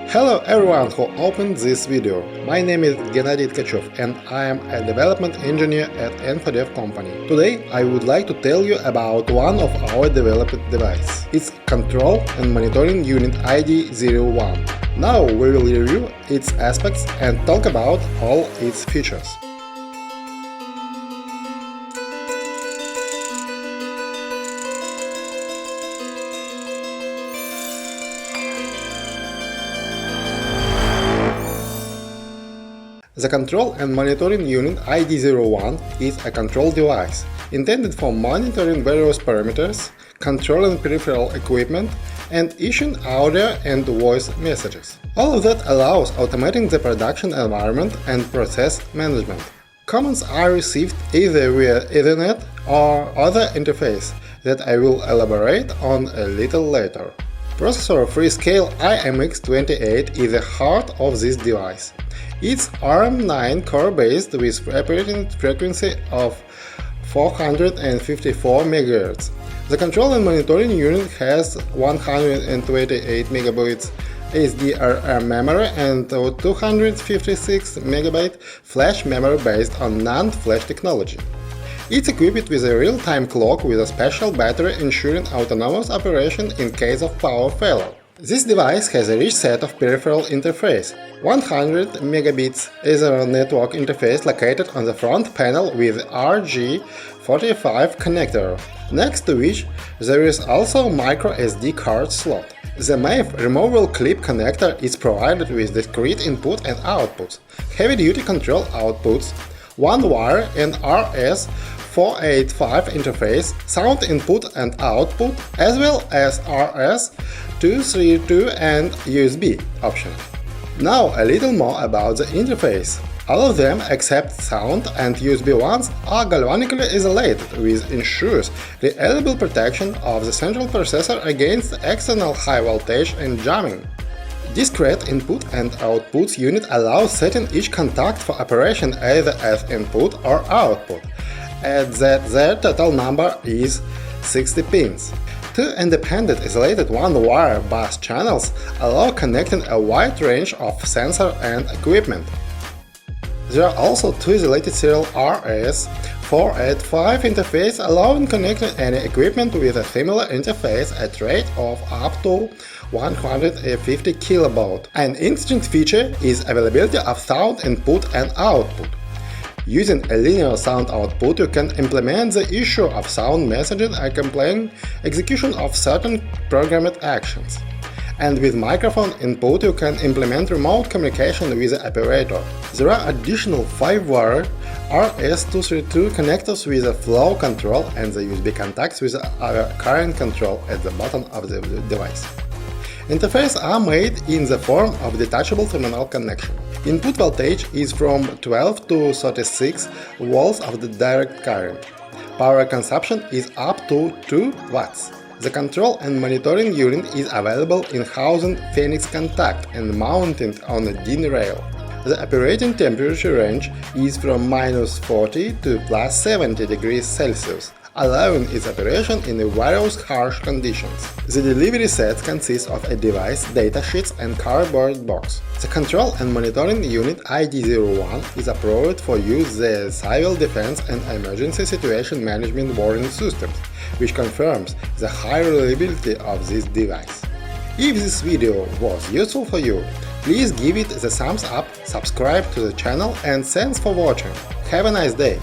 Hello everyone who opened this video. My name is Gennady Tkachев and I am a development engineer at InfoDev company. Today I would like to tell you about one of our developed devices. It's Control and Monitoring Unit ID01. Now we will review its aspects and talk about all its features. The Control and Monitoring Unit ID01 is a control device intended for monitoring various parameters, controlling peripheral equipment, and issuing audio and voice messages. All of that allows automating the production environment and process management. Commands are received either via Ethernet or other interface that I will elaborate on a little later. Processor Freescale IMX28 is the heart of this device. It's ARM9 core based with operating frequency of 454 MHz. The control and monitoring unit has 128 MB SDRM memory and 256 MB flash memory based on NAND flash technology. It's equipped with a real-time clock with a special battery ensuring autonomous operation in case of power failure. This device has a rich set of peripheral interface. 100 megabits Ethernet network interface located on the front panel with RJ45 connector, next to which there is also micro SD card slot. The MAV removable clip connector is provided with discrete input and outputs, heavy-duty control outputs, one wire and RS485 interface, sound input and output, as well as RS232 and USB options. Now a little more about the interface. All of them except sound and USB ones are galvanically isolated, which ensures reliable protection of the central processor against external high voltage and jamming. Discrete input and outputs unit allows setting each contact for operation either as input or output, and that their total number is 60 pins. Two independent isolated one-wire bus channels allow connecting a wide range of sensor and equipment. There are also two isolated serial RS485 interface allowing connecting any equipment with a similar interface at rate of up to 150 kB. An interesting feature is availability of sound input and output. Using a linear sound output, you can implement the issue of sound messaging accompanying execution of certain programmed actions. And with microphone input, you can implement remote communication with the operator. There are additional 5-wire RS232 connectors with a flow control and the USB contacts with our current control at the bottom of the device. Interfaces are made in the form of detachable terminal connection. Input voltage is from 12 to 36 volts of the direct current. Power consumption is up to 2 watts. The control and monitoring unit is available in housing Phoenix contact and mounted on a DIN rail. The operating temperature range is from -40 to +70 degrees Celsius, allowing its operation in various harsh conditions. The delivery set consists of a device, datasheets and cardboard box. The Control and Monitoring Unit ID01 is approved for use the Civil Defense and Emergency Situation Management warning systems, which confirms the high reliability of this device. If this video was useful for you, please give it the thumbs up, subscribe to the channel and thanks for watching. Have a nice day!